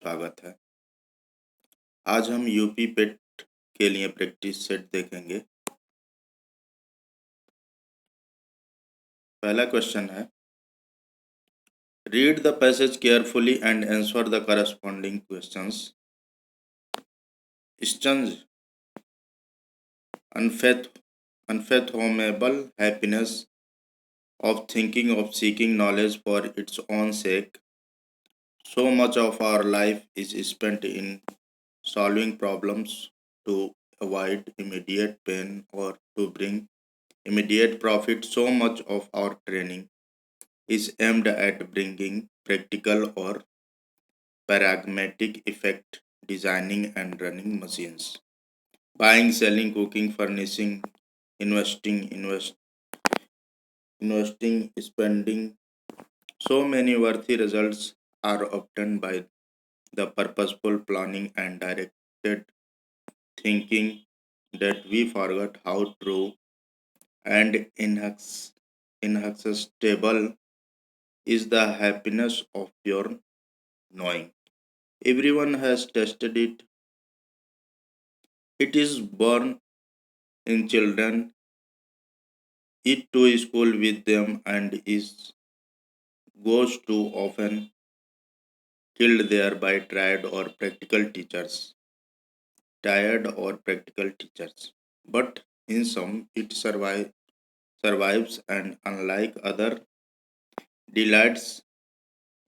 स्वागत है। आज हम यूपी पेट के लिए प्रैक्टिस सेट देखेंगे। पहला क्वेश्चन है, read the passage carefully and answer the corresponding questions. स्टंज unfathomable happiness of thinking of seeking knowledge for its own sake. So much of our life is spent in solving problems to avoid immediate pain or to bring immediate profit. So much of our training is aimed at bringing practical or pragmatic effect, designing and running machines, buying, selling, cooking, furnishing, investing, spending. So many worthy results are obtained by the purposeful planning and directed thinking that we forget how true and inexhaustible is the happiness of pure knowing. Everyone has tested it. It is born in children, it to school with them, and is goes too often killed there by tired or practical teachers. But in some, it survives, and unlike other delights,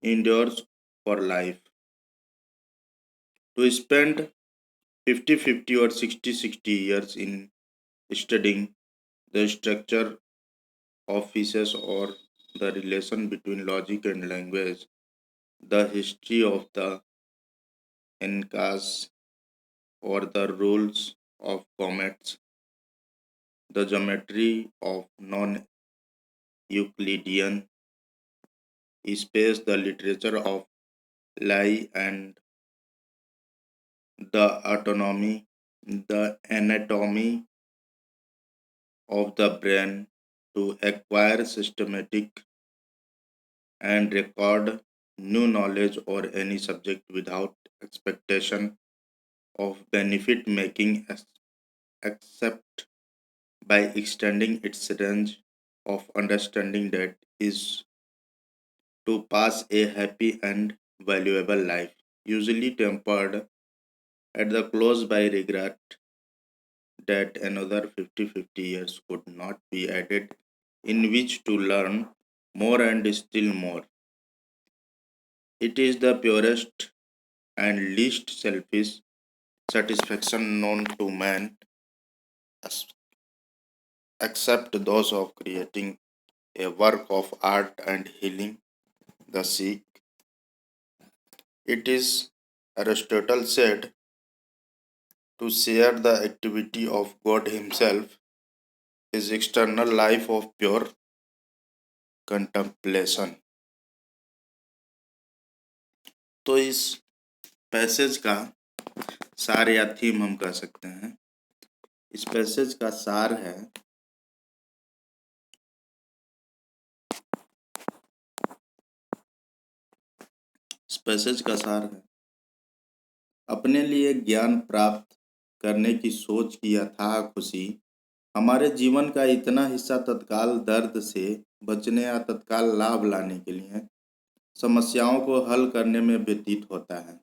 endures for life. To spend 50-50 or 60-60 years in studying the structure of pieces or the relation between logic and language, the history of the Incas or the rules of comets, the geometry of non-Euclidean space, the literature of lie and the anatomy of the brain to acquire systematic and record new knowledge or any subject without expectation of benefit making except by extending its range of understanding that is to pass a happy and valuable life, usually tempered at the close by regret that another 50-50 years could not be added in which to learn more and still more. It is the purest and least selfish satisfaction known to man, except those of creating a work of art and healing the sick. It is, Aristotle said, to share the activity of God Himself, His external life of pure contemplation. तो इस passage का सार या theme हम कह सकते हैं। इस पैसेज का सार है, अपने लिए ज्ञान प्राप्त करने की सोच की अथाह खुशी हमारे जीवन का इतना हिस्सा तत्काल दर्द से बचने या तत्काल लाभ लाने के लिए समस्याओं को हल करने में व्यतीत होता है।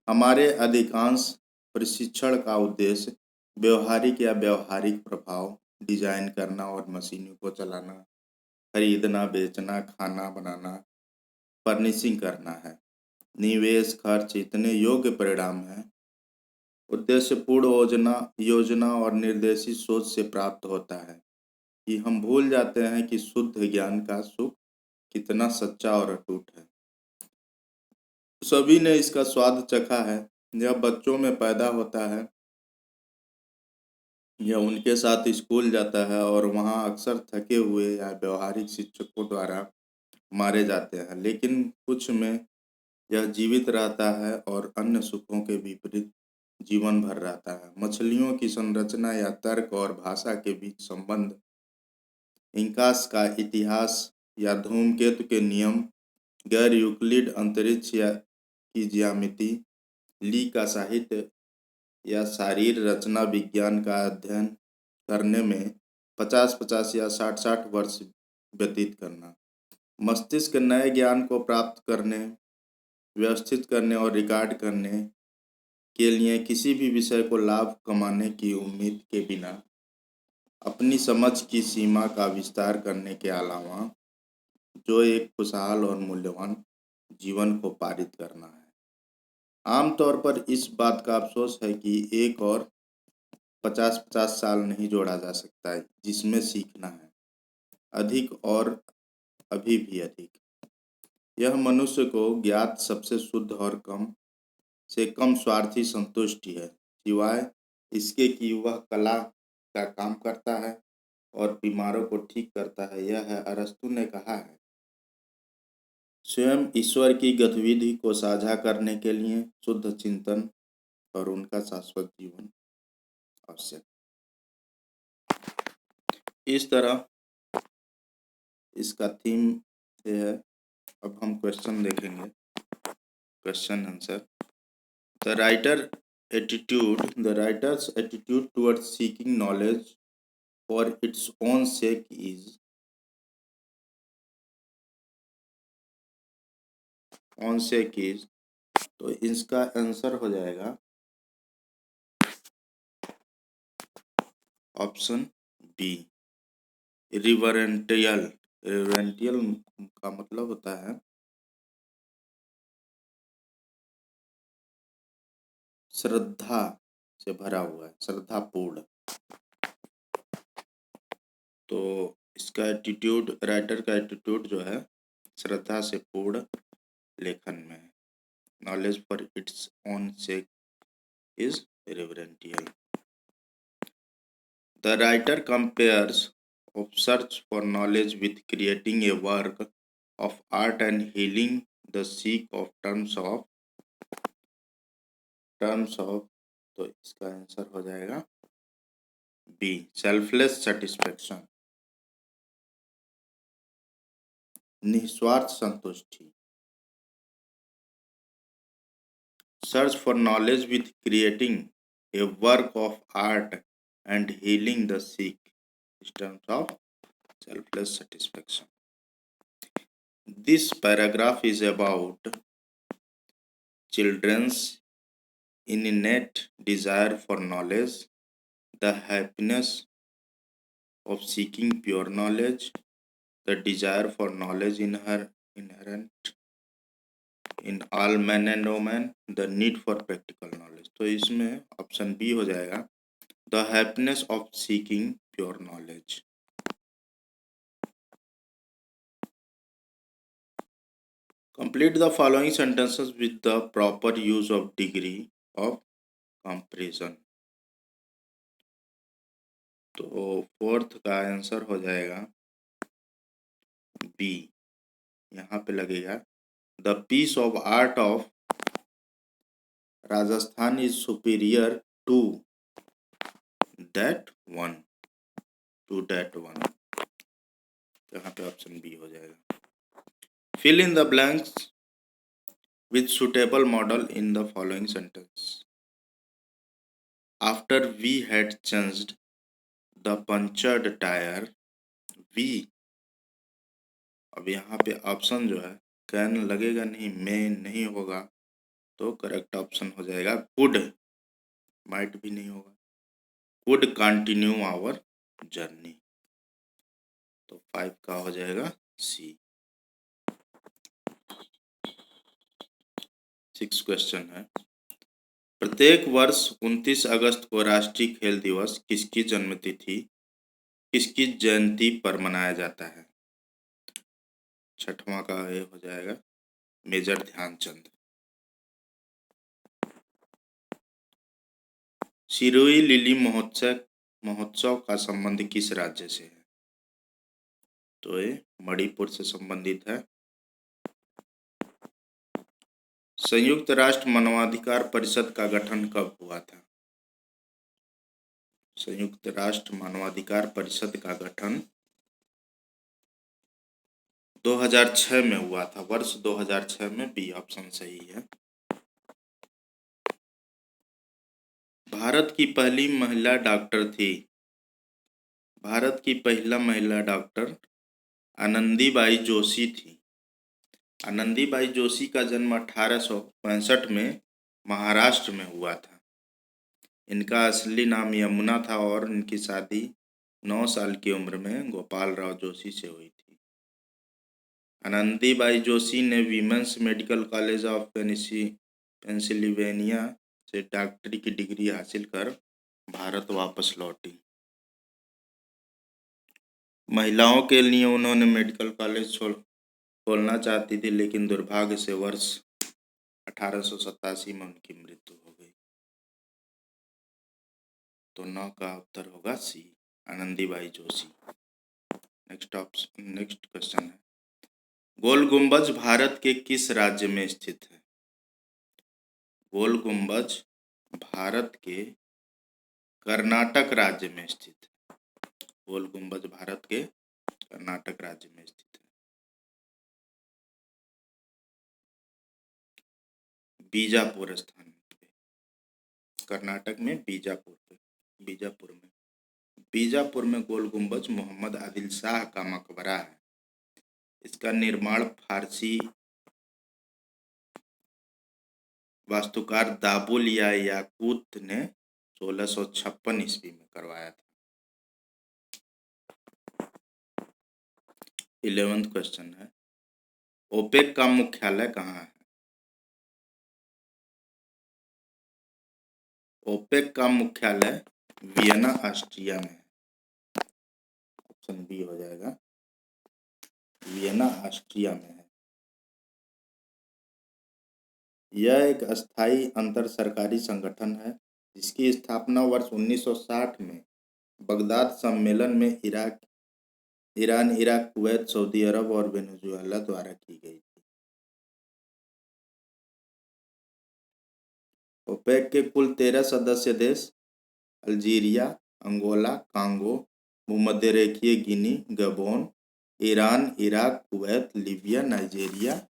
हमारे अधिकांश प्रशिक्षण का उद्देश्य व्यवहारिक या व्यावहारिक प्रभाव डिजाइन करना और मशीनों को चलाना, खरीदना, बेचना, खाना बनाना, फर्निशिंग करना है। निवेश खर्च इतने योग्य परिणाम हैं, उद्देश्यपूर्ण योजना और निर्देशित सोच से प्राप्त होता है कि हम भूल जाते हैं कि शुद्ध ज्ञान का सुख कितना सच्चा और अटूट है। सभी ने इसका स्वाद चखा है। जब बच्चों में पैदा होता है या उनके साथ स्कूल जाता है और वहाँ अक्सर थके हुए या व्यवहारिक शिक्षकों द्वारा मारे जाते हैं, लेकिन कुछ में यह जीवित रहता है और अन्य सुखों के विपरीत जीवन भर रहता है। मछलियों की संरचना या तर्क और भाषा के बीच संबंध, इंकास का इतिहास या धूमकेतु के नियम, गैर यूक्लिड अंतरिक्ष या की ज्यामिति, ली का साहित्य या शारीर रचना विज्ञान का अध्ययन करने में 50-50 या 60-60 वर्ष व्यतीत करना। मस्तिष्क नए ज्ञान को प्राप्त करने, व्यवस्थित करने और रिकॉर्ड करने के लिए किसी भी विषय को लाभ कमाने की उम्मीद के बिना अपनी समझ की सीमा का विस्तार करने के अलावा जो एक खुशहाल और मूल्यवान जीवन को पारित करना है। आमतौर पर इस बात का अफसोस है कि एक और 50-50 साल नहीं जोड़ा जा सकता है जिसमें सीखना है अधिक और अभी भी अधिक। यह मनुष्य को ज्ञात सबसे शुद्ध और कम से कम स्वार्थी संतुष्टि है, सिवाय इसके कि वह कला का काम करता है और बीमारों को ठीक करता है। यह है अरस्तु ने कहा है, स्वयं ईश्वर की गतिविधि को साझा करने के लिए शुद्ध चिंतन और उनका शाश्वत जीवन आवश्यक। इस तरह इसका थीम ये है। अब हम क्वेश्चन देखेंगे, question answer. The writers attitude towards seeking knowledge for its own sake is तो इसका आंसर हो जाएगा ऑप्शन बी, रिवरेंटियल। रिवरेंटियल का मतलब होता है श्रद्धा से भरा हुआ है, श्रद्धापूर्ण। तो इसका एटीट्यूड, राइटर का एटीट्यूड जो है श्रद्धा से पूर्ण लेखन में है। Knowledge for its own sake is reverential. The writer compares of search for knowledge with creating a work of art and healing the sick of terms of तो इसका आंसर हो जाएगा बी, सेल्फलेस सेटिस्फेक्शन, निस्वार्थ संतुष्टि। Search for knowledge with creating a work of art and healing the sick in terms of selfless satisfaction. This paragraph is about children's innate desire for knowledge, the happiness of seeking pure knowledge, the desire for knowledge inherent in all men and women, the need for practical knowledge। तो इसमें option B हो जाएगा, the happiness of seeking pure knowledge। Complete the following sentences with the proper use of degree of comparison। तो fourth का answer हो जाएगा B, यहाँ पे लगेगा the piece of art of Rajasthan is superior to that one, यहाँ पे option B हो जाएगा। Fill in the blanks with suitable modal in the following sentence. After we had changed the punctured tyre we, अब यहाँ पे option जो है can लगेगा नहीं, में नहीं होगा, तो करेक्ट ऑप्शन हो जाएगा कुड, माइट भी नहीं होगा, कुड कंटिन्यू आवर जर्नी। तो 5 का हो जाएगा सी। 6 क्वेश्चन है, प्रत्येक वर्ष 29 अगस्त को राष्ट्रीय खेल दिवस किसकी जन्मतिथि, किसकी जयंती पर मनाया जाता है। छठवां का ये हो जाएगा मेजर ध्यानचंद। सिरोही लिली महोत्सव का संबंध किस राज्य से है। तो ये मणिपुर से संबंधित है। संयुक्त राष्ट्र मानवाधिकार परिषद का गठन कब हुआ था। संयुक्त राष्ट्र मानवाधिकार परिषद का गठन 2006 में हुआ था, वर्ष 2006 में। बी ऑप्शन सही है। भारत की पहली महिला डॉक्टर थी। भारत की पहला महिला डॉक्टर आनंदीबाई जोशी थी। आनंदीबाई जोशी का जन्म 1865 में महाराष्ट्र में हुआ था। इनका असली नाम यमुना था और इनकी शादी 9 साल की उम्र में गोपाल राव जोशी से हुई थी। आनंदीबाई जोशी ने women's medical college of Pennsylvania से डॉक्टरी की डिग्री हासिल कर भारत वापस लौटी। महिलाओं के लिए उन्होंने मेडिकल कॉलेज खोलना चाहती थी, लेकिन दुर्भाग्य से वर्ष 1887 में उनकी मृत्यु हो गई। तो 9 का उत्तर होगा सी, आनंदीबाई जोशी। नेक्स्ट क्वेश्चन है, गोल गुंबज भारत के किस राज्य में स्थित है? गोल गुंबज भारत के कर्नाटक राज्य में स्थित है। गोल गुंबज भारत के कर्नाटक राज्य में स्थित है। बीजापुर स्थान पे, कर्नाटक में बीजापुर में गोल गुंबज मोहम्मद आदिल शाह का मकबरा है। इसका निर्माण फारसी वास्तुकार दाबुल या याकूत ने 1656 ईस्वी में करवाया था। 11th क्वेश्चन है, ओपेक का मुख्यालय कहाँ है? ओपेक का मुख्यालय वियना ऑस्ट्रिया में है। ऑप्शन बी हो जाएगा, वियना ऑस्ट्रिया में है। यह एक अस्थायी अंतर सरकारी संगठन है जिसकी स्थापना वर्ष 1960 में बगदाद सम्मेलन में ईरान, इराक, कुवैत, सऊदी अरब और वेनेजुएला द्वारा की गई थी। ओपेक के कुल 13 सदस्य देश अल्जीरिया, अंगोला, कांगो, भूमध्य रेखीय Guinea, Gabon, Iran, Iraq, Kuwait, Libya, Nigeria,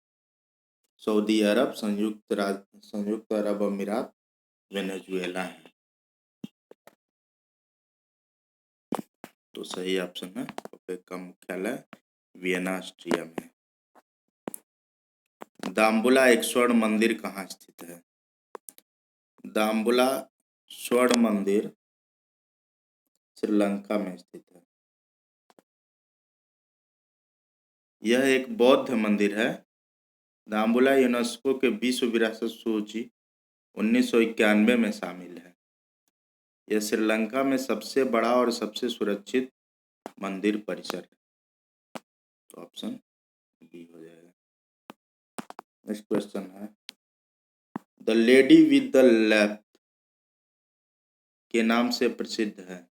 Saudi Arab, संयुक्त अरब अमीरात, वेनेजुएला है। तो सही ऑप्शन है, ओपेक का मुख्यालय वियना ऑस्ट्रिया में है। दाम्बुला एक स्वर्ण मंदिर कहाँ स्थित है? दाम्बुला स्वर्ण मंदिर श्रीलंका में स्थित है। यह एक बौद्ध मंदिर है। दाम्बुला यूनेस्को के विश्व विरासत सूची 1991 में शामिल है। यह श्रीलंका में सबसे बड़ा और सबसे सुरक्षित मंदिर परिसर है। तो ऑप्शन बी हो जाएगा। नेक्स्ट क्वेश्चन है, the lady with the lamp के नाम से प्रसिद्ध है।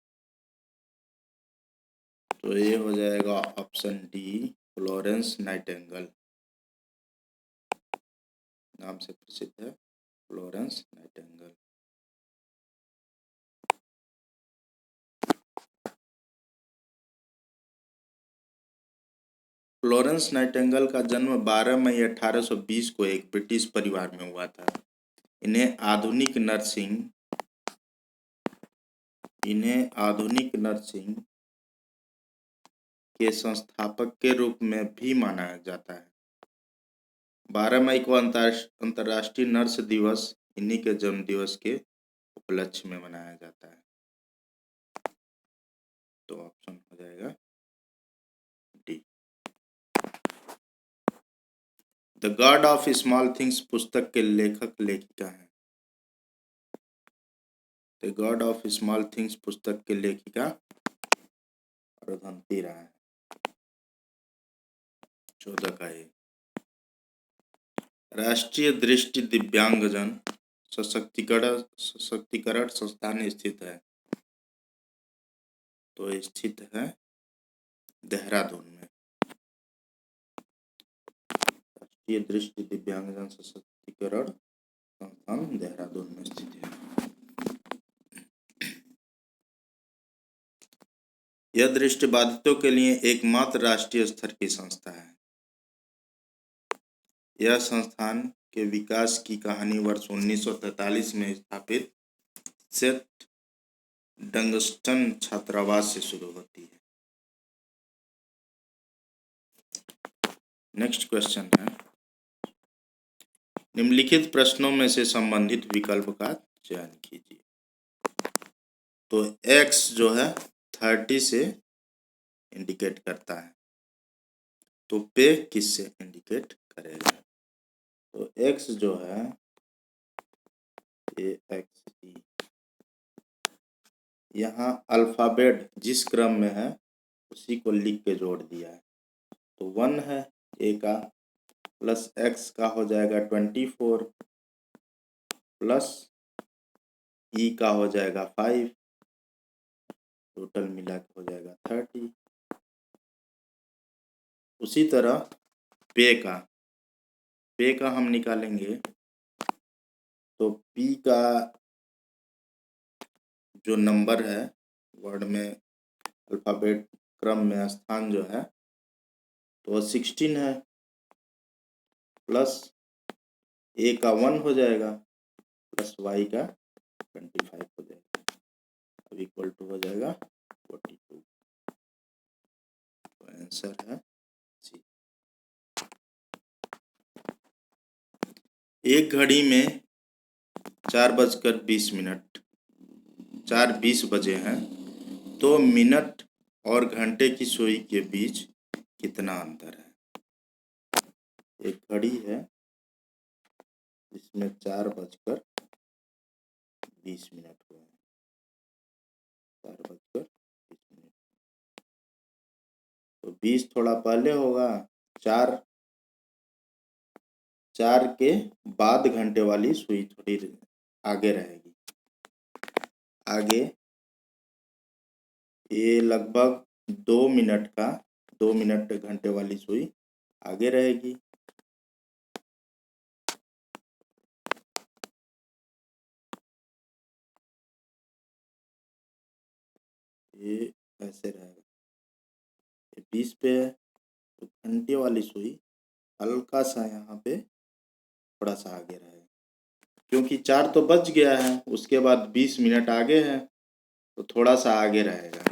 तो ये हो जाएगा ऑप्शन डी, फ्लोरेंस नाइटिंगेल नाम से प्रसिद्ध है, फ्लोरेंस नाइटिंगेल। फ्लोरेंस नाइटिंगेल का जन्म 12 मई 1820 को एक ब्रिटिश परिवार में हुआ था। इन्हें आधुनिक नर्सिंग के संस्थापक के रूप में भी माना जाता है। 12 मई को अंतर्राष्ट्रीय नर्स दिवस इन्हीं के जन्म दिवस के उपलक्ष्य में मनाया जाता है। तो ऑप्शन हो जाएगा D. The God of small things पुस्तक के लेखक लेखिका हैं। The God of small things पुस्तक के लेखिका अरुंधति राय। 14 का ये, राष्ट्रीय दृष्टि दिव्यांगजन सशक्तिकरण संस्थान स्थित है। तो स्थित है देहरादून में। राष्ट्रीय दृष्टि दिव्यांगजन सशक्तिकरण संस्थान देहरादून में स्थित है। यह दृष्टिबाधितों के लिए एकमात्र राष्ट्रीय स्तर की संस्था है। यह संस्थान के विकास की कहानी वर्ष 1943 में स्थापित सेट टंगस्टन छात्रावास से शुरू होती है। नेक्स्ट क्वेश्चन है, निम्नलिखित प्रश्नों में से संबंधित विकल्प का चयन कीजिए। तो x जो है 30 से इंडिकेट करता है, तो पे किससे इंडिकेट करेगा? तो x जो है AXE, यहाँ अल्फ़ाबेट जिस क्रम में है उसी को लिख के जोड़ दिया है। तो 1 है ए का, प्लस x का हो जाएगा 24, प्लस ई का हो जाएगा 5, टोटल मिला के हो जाएगा 30। उसी तरह पे का हम निकालेंगे, तो पी का जो नंबर है वर्ड में अल्फ़ाबेट क्रम में स्थान जो है तो 16 है, प्लस ए का 1 हो जाएगा, प्लस वाई का 25 हो जाएगा, अब इक्वल टू हो जाएगा 42। तो आंसर है सी। एक घड़ी में 4:20, 4:20 बजे हैं, तो मिनट और घंटे की सुई के बीच कितना अंतर है? एक घड़ी है जिसमें 4:20 हुए हैं, 4:20, तो 20 थोड़ा पहले होगा, 4 के बाद घंटे वाली सुई थोड़ी आगे रहेगी, आगे ये लगभग 2 मिनट घंटे वाली सुई आगे रहेगी। ये ऐसे रहेगा, ये 20 पे है, तो घंटे वाली सुई हल्का सा यहाँ पे थोड़ा सा आगे रहेगा, क्योंकि 4 तो बज गया है, उसके बाद 20 मिनट आगे है तो थोड़ा सा आगे रहेगा।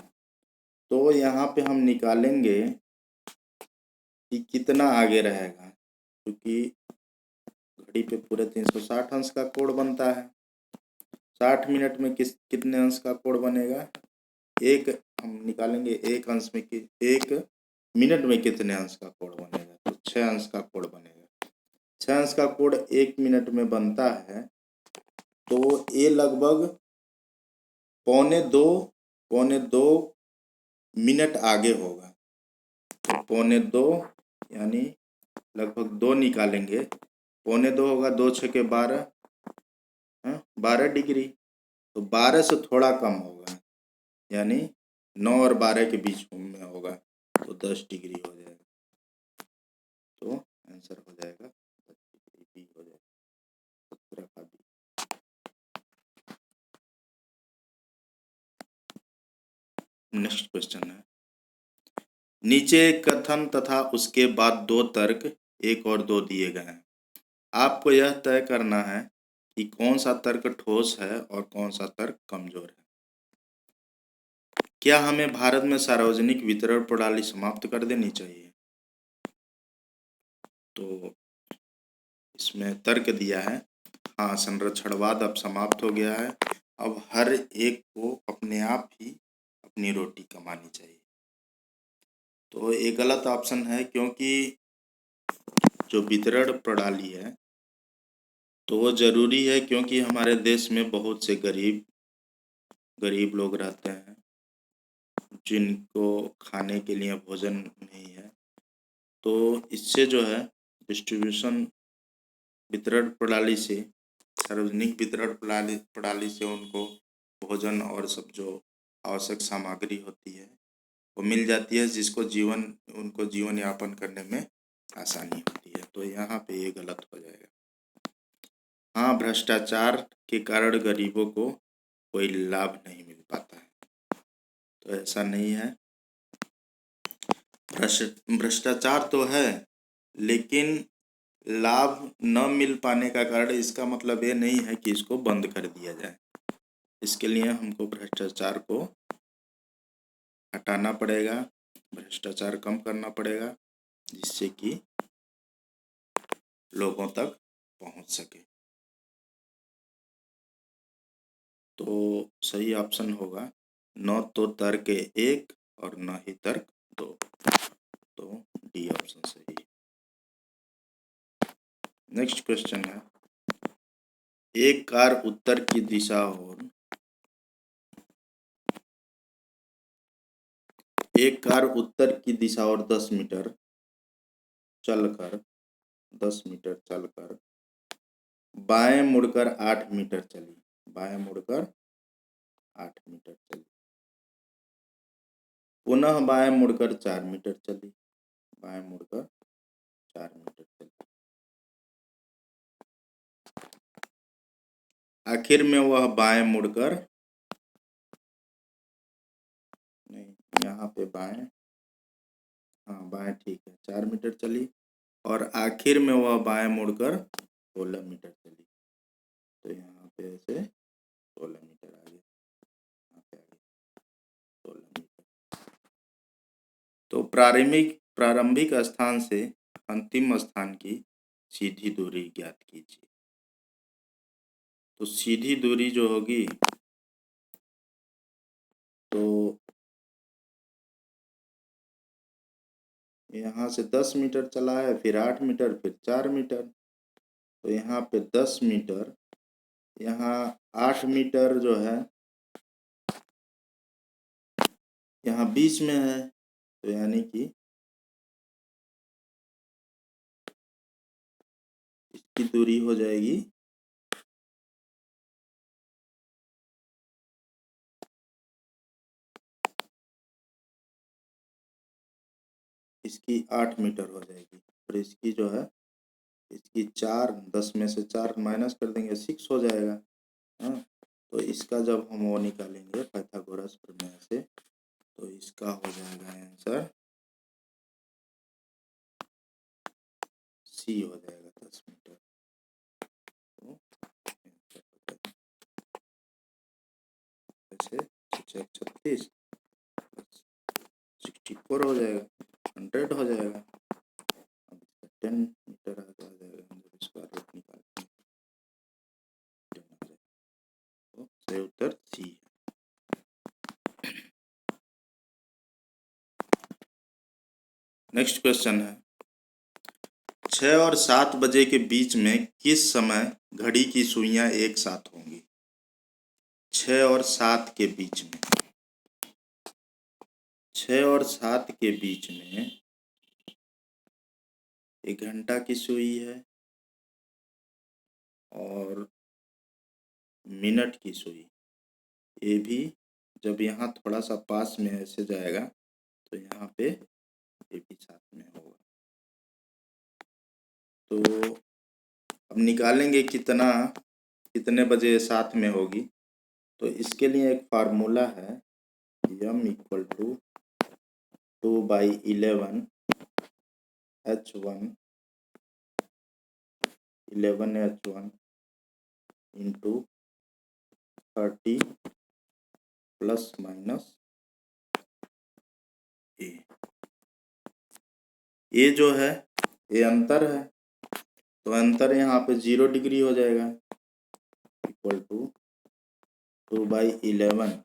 तो यहाँ पे हम निकालेंगे कि कितना आगे रहेगा, क्योंकि घड़ी पे पूरे 360 अंश का कोण बनता है। 60 मिनट में कितने अंश का कोण बनेगा? एक हम निकालेंगे, एक मिनट में कितने अंश का कोण बनेगा? तो 6 अंश का कोण बनेगा। 6 अंश का कोण 1 मिनट में बनता है, तो ये लगभग पौने दो मिनट आगे होगा। तो पौने 2 यानी लगभग 2 निकालेंगे, पौने 2 होगा, 2 छके 12, 12 डिग्री, तो 12 से थोड़ा कम होगा, यानी 9 और 12 के बीच में होगा, तो 10 डिग्री हो जाएगा। तो आंसर हो जाएगा 10 डिग्री, बी हो जाएगा 17 का बी। नेक्स्ट क्वेश्चन है, नीचे कथन तथा उसके बाद 2 तर्क 1 और 2 दिए गए हैं। आपको यह तय करना है कि कौन सा तर्क ठोस है और कौन सा तर्क कमजोर है। क्या हमें भारत में सार्वजनिक वितरण प्रणाली समाप्त कर देनी चाहिए? तो इसमें तर्क दिया है, हाँ, संरक्षणवाद अब समाप्त हो गया है, अब हर एक को अपने आप ही अपनी रोटी कमानी चाहिए। तो ये गलत ऑप्शन है, क्योंकि जो वितरण प्रणाली है तो वो ज़रूरी है, क्योंकि हमारे देश में बहुत से गरीब लोग रहते हैं जिनको खाने के लिए भोजन नहीं है। तो इससे जो है डिस्ट्रीब्यूशन वितरण प्रणाली से, सार्वजनिक वितरण प्रणाली से उनको भोजन और सब जो आवश्यक सामग्री होती है वो मिल जाती है, जिसको उनको जीवन यापन करने में आसानी होती है। तो यहाँ पे ये गलत हो जाएगा। हाँ, भ्रष्टाचार के कारण गरीबों को कोई लाभ नहीं मिल पाता है, तो ऐसा नहीं है। भ्रष्टाचार तो है, लेकिन लाभ न मिल पाने का कारण इसका मतलब ये नहीं है कि इसको बंद कर दिया जाए। इसके लिए हमको भ्रष्टाचार को हटाना पड़ेगा, भ्रष्टाचार कम करना पड़ेगा, जिससे कि लोगों तक पहुंच सके। तो सही ऑप्शन होगा न तो तर्क एक और न ही तर्क दो, तो डी ऑप्शन सही है। नेक्स्ट क्वेश्चन है, एक कार उत्तर की दिशा और एक कार उत्तर की दिशा और 10 मीटर चलकर बाएं मुड़कर 8 मीटर चली, बाएं मुड़कर 8 मीटर चली, पुनः बाएं मुड़कर 4 मीटर चली, बाएं मुड़कर 4 मीटर चली, आखिर में वह बाएं मुड़कर, नहीं यहाँ पे बाएं, हाँ बाएं ठीक है, 4 मीटर चली और आखिर में वह बाएं मुड़कर 16 मीटर चली। तो यहाँ पे ऐसे 16 मीटर आ गया, यहाँ पे आ गया 16 मीटर। तो प्रारंभिक स्थान से अंतिम स्थान की सीधी दूरी ज्ञात कीजिए। तो सीधी दूरी जो होगी, तो यहाँ से 10 मीटर चला है, फिर 8 मीटर, फिर 4 मीटर, तो यहाँ पे 10 मीटर, यहाँ 8 मीटर जो है यहाँ बीच में है, तो यानी कि इसकी दूरी हो जाएगी इसकी 8 मीटर हो जाएगी, और इसकी जो है इसकी 4, 10 में से 4 माइनस कर देंगे 6 हो जाएगा। हाँ, तो इसका जब हम वो निकालेंगे पाइथागोरस प्रमेय से, तो इसका हो जाएगा आंसर सी हो जाएगा 10 मीटर। तो ऐसे 36 64 हो जाएगा, 100 हो जाएगा। अब 10 मीटर आ जाएगा, हम जब स्क्वायर रूट निकालते हैं 10 आ जाएगा। तो सही उत्तर सी है। नेक्स्ट क्वेश्चन है, 6 और 7 बजे के बीच में किस समय घड़ी की सुइयां एक साथ होंगी? 6 और 7 के बीच में, 6 और 7 के बीच में 1 घंटा की सुई है और मिनट की सुई, ये भी जब यहाँ थोड़ा सा पास में ऐसे जाएगा तो यहाँ पे ये भी साथ में होगा। तो अब निकालेंगे कितने बजे साथ में होगी। तो इसके लिए एक फार्मूला है, m equal to 2/11 h1 11h1 into 30 plus minus A. ये जो है ये अंतर है, तो अंतर यहाँ पे 0 डिग्री हो जाएगा, इक्वल टू 2/11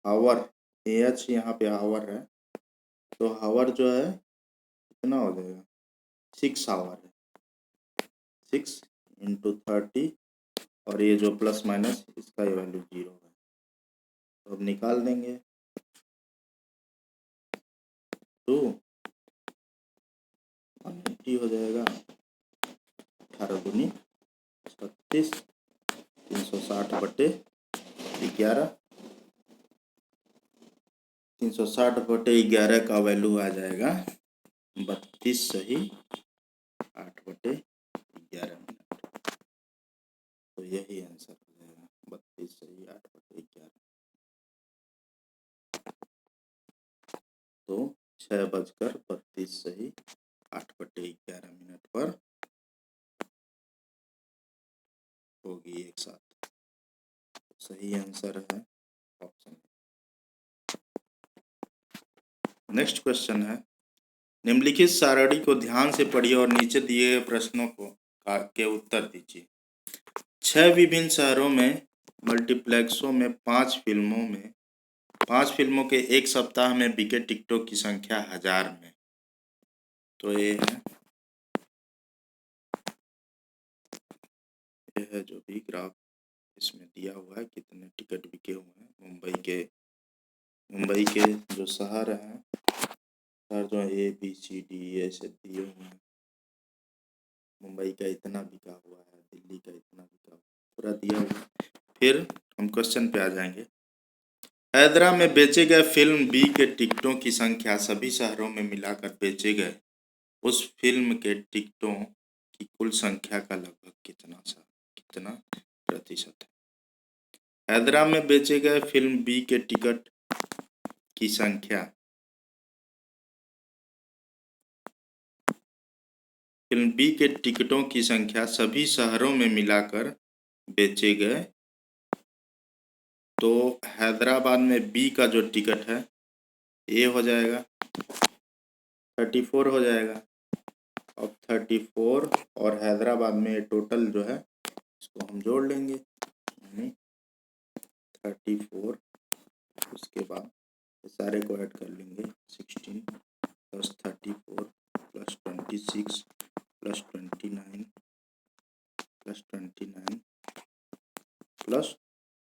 आवर, एच यहाँ पे आवर है, तो आवर जो है कितना हो जाएगा 6 आवर है, 6 इंटू 30 और ये जो प्लस माइनस इसका ये वैल्यू 0 है। तो अब निकाल देंगे, 2 180 हो जाएगा, 18 दूनी 36, 360/11, 360/11 का वैल्यू आ जाएगा 32 सही 8/11 मिनट। तो यही आंसर हो जाएगा 32 सही 8/11। तो 6:32 सही 8/11 मिनट पर होगी एक साथ। सही आंसर है ऑप्शन। नेक्स्ट क्वेश्चन है, निम्नलिखित सारणी को ध्यान से पढ़िए और नीचे दिए गए प्रश्नों के उत्तर दीजिए। 6 विभिन्न शहरों में मल्टीप्लेक्सों में 5 फिल्मों के एक सप्ताह में बिके टिकटों की संख्या 1000 में। तो ये है जो भी ग्राफ इसमें दिया हुआ है, कितने टिकट बिके हुए हैं मुंबई के जो शहर हैं, शहर जो ए बी सी डी ऐसे दिए हुए हैं। मुंबई का इतना बिका हुआ है, दिल्ली का इतना बिका हुआ है, पूरा दिया हुआ है। फिर हम क्वेश्चन पे आ जाएंगे। हैदरा में बेचे गए फिल्म बी के टिकटों की संख्या सभी शहरों में मिलाकर बेचे गए उस फिल्म के टिकटों की कुल संख्या का लगभग कितना प्रतिशत है? हैदरा में बेचे गए फिल्म बी के टिकट की संख्या, फिल्म बी के टिकटों की संख्या सभी शहरों में मिलाकर बेचे गए, तो हैदराबाद में बी का जो टिकट है ए हो जाएगा 34 हो जाएगा। अब 34 और हैदराबाद में टोटल जो है इसको हम जोड़ लेंगे, यानी 34, उसके बाद सारे को ऐड कर लेंगे 16 plus 34 plus 26 plus 29 plus 29 plus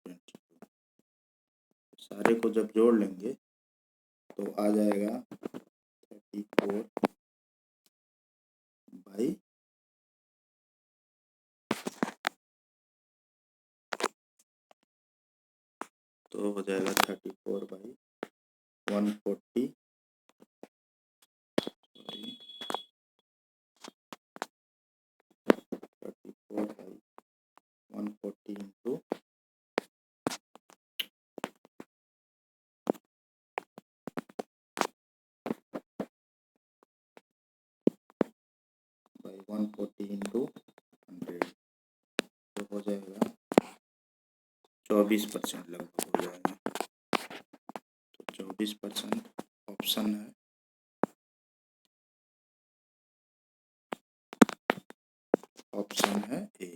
22, सारे को जब जोड़ लेंगे तो आ जाएगा 34 बाई तो हो जाएगा 34 by 140 34 by 140 into by 140 into 100, तो हो जाएगा 24% लगभग हो जाएगा। तो 24% ऑप्शन है, ऑप्शन है ए।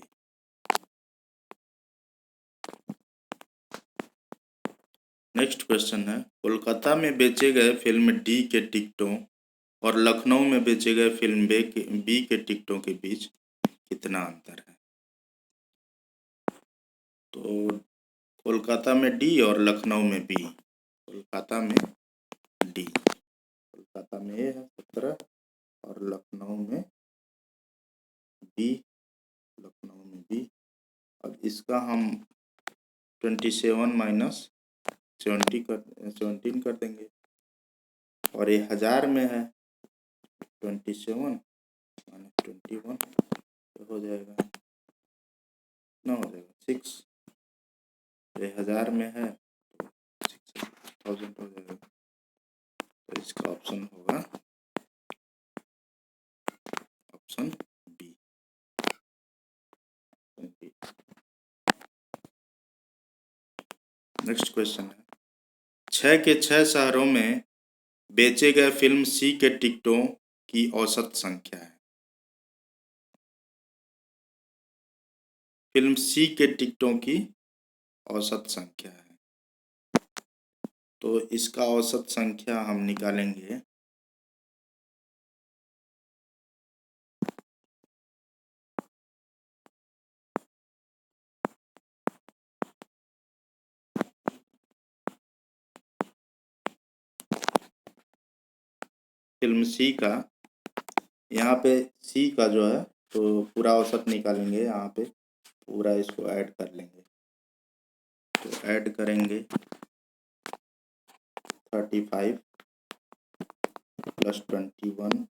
नेक्स्ट क्वेश्चन है, कोलकाता में बेचे गए फिल्म डी के टिकटों और लखनऊ में बेचे गए फिल्म बी के टिकटों के बीच कितना अंतर है? तो कोलकाता में डी और लखनऊ में बी। कोलकाता में डी, कोलकाता में ए है 17 और लखनऊ में बी, लखनऊ में बी। अब इसका हम 27 माइनस 17 कर देंगे, और ये 1000 में है 27 माइनस 21 तो हो जाएगा कितना हो जाएगा 6। ये 1000 में है तो 6000 हो जाएगा, तो इसका ऑप्शन होगा ऑप्शन बी। नेक्स्ट क्वेश्चन है, 6 के 6 शहरों में बेचे गए फिल्म सी के टिकटों की औसत संख्या है। फिल्म सी के टिकटों की औसत संख्या है, तो इसका औसत संख्या हम निकालेंगे। फिल्म सी का, यहाँ पे सी का जो है तो पूरा औसत निकालेंगे, यहाँ पे पूरा इसको ऐड कर लेंगे, तो ऐड करेंगे 35 plus 21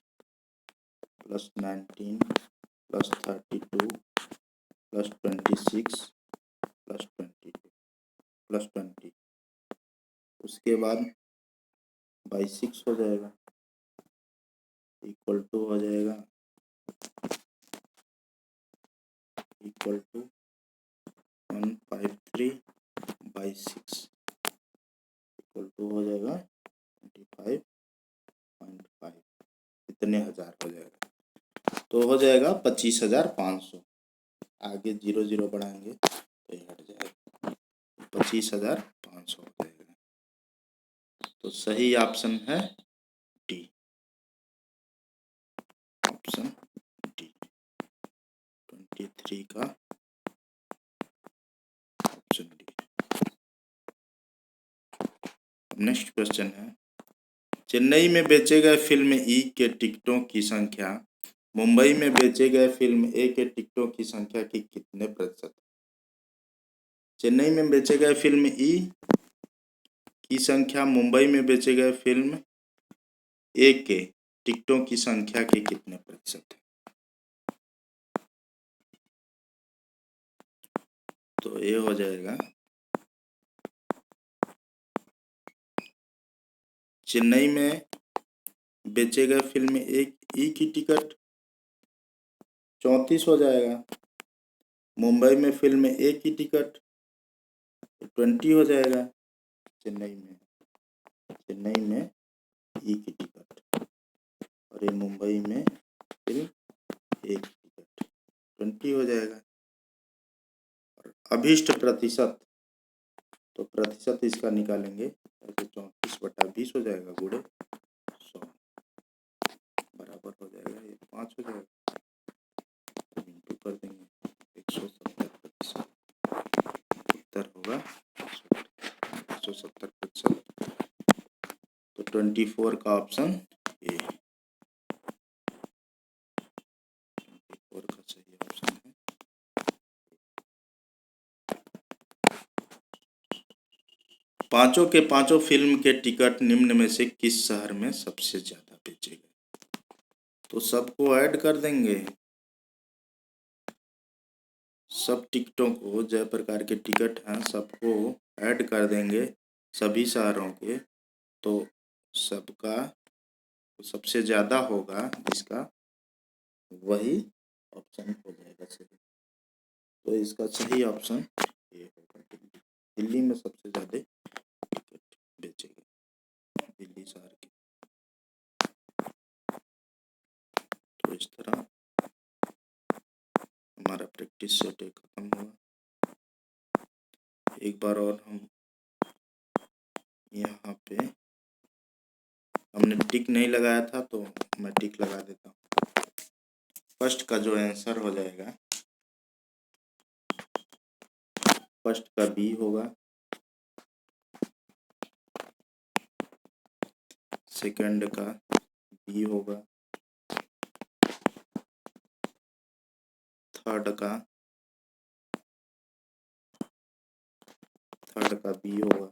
plus 19 plus 32 plus 26 plus 22 plus 20, उसके बाद बाई 6 हो जाएगा, इक्वल टू हो जाएगा equal to 153 by 6 equal to हो जाएगा 25.5, इतने हजार हो जाएगा। तो हो जाएगा 25,500। आगे 0 बढ़ाएंगे तो ये हट जाएगा, 25,500 हो जाएगा। तो सही ऑप्शन है डी, ऑप्शन डी 23 का ऑप्शन डी। नेक्स्ट क्वेश्चन है, चेन्नई में बेचे गए फिल्म ई के टिकटों की संख्या मुंबई में बेचे गए फिल्म ए के टिकटों की संख्या की कितने प्रतिशत? चेन्नई में बेचे गए फिल्म ई की संख्या मुंबई में बेचे गए फिल्म ए के टिकटों की संख्या के कितने प्रतिशत है? तो ये हो जाएगा, चेन्नई में बेचे गए फिल्म ए ई की टिकट 34 हो जाएगा, मुंबई में फिल्म ए की टिकट 20 हो जाएगा। चेन्नई में ई की टिकट और ये मुंबई में फिल्म ए की टिकट 20 हो जाएगा। और अभीष्ट प्रतिशत, तो प्रतिशत इसका निकालेंगे ऐसे 34/20 हो जाएगा, गुणे 100 बराबर हो जाएगा, ये 5 हो जाएगा, इंटू कर देंगे 170%, उत्तर होगा 170%। तो 24 का ऑप्शन ए, 24 का सही ऑप्शन है। पांचों के पांचों फिल्म के टिकट निम्न में से किस शहर में सबसे ज्यादा बेचे गए? तो सबको ऐड कर देंगे, सब टिकटों को, जय प्रकार के टिकट हैं सबको ऐड कर देंगे सभी शहरों के, तो सबका सबसे ज़्यादा होगा जिसका, वही ऑप्शन हो जाएगा सही। तो इसका सही ऑप्शन ये होगा दिल्ली। दिल्ली में सबसे ज़्यादा टिकट बेचे गए, दिल्ली शहर के। तो इस तरह हमारा प्रैक्टिस सेट खत्म हुआ। एक बार और हम यहाँ पे, हमने टिक नहीं लगाया था तो मैं टिक लगा देता हूँ। फर्स्ट का जो आंसर हो जाएगा, फर्स्ट का बी होगा, सेकंड का बी होगा, थर्ड का बी होगा,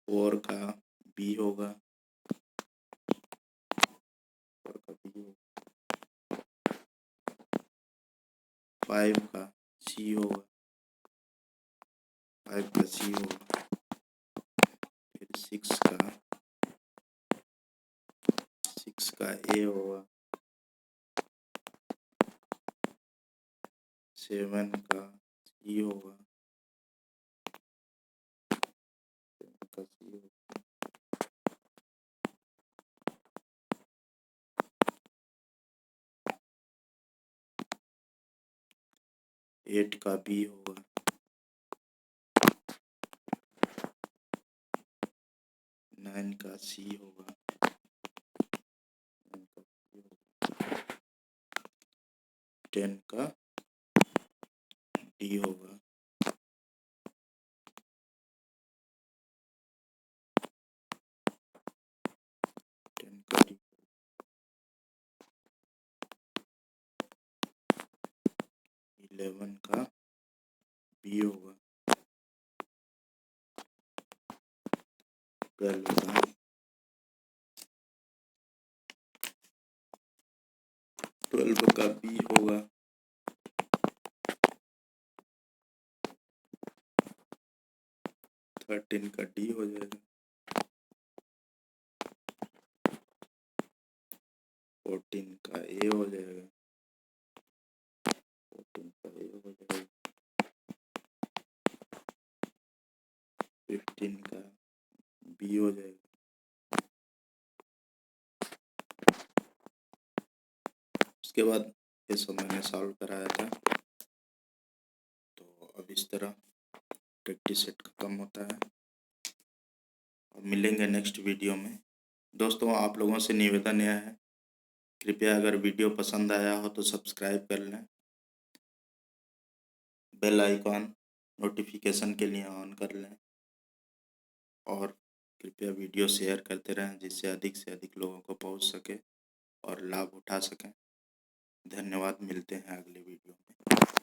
फोर का बी होगा, फोर का बी होगा, 5 का सी होगा, 5 का सी होगा, फिर 6 का ए होगा, 7 का सी होगा, 7 का सी होगा, 8 का बी होगा, 9 का सी होगा, 9 का सी होगा, 10 का डी होगा, 10 का डी, 11 का बी होगा, 12 का बी होगा, 13 का डी हो जाएगा, 14 का ए हो जाएगा, 14 का ए हो 15 का बी हो जाएगा। उसके बाद ये सब मैंने सॉल्व कराया था। तो अब इस तरह प्रैक्टिस सेट खत्म होता है और मिलेंगे नेक्स्ट वीडियो में। दोस्तों, आप लोगों से निवेदन यह है, कृपया अगर वीडियो पसंद आया हो तो सब्सक्राइब कर लें, बेल आइकॉन नोटिफिकेशन के लिए ऑन कर लें और कृपया वीडियो शेयर करते रहें जिससे अधिक से अधिक लोगों को पहुंच सके और लाभ उठा सकें। धन्यवाद, मिलते हैं अगले वीडियो में।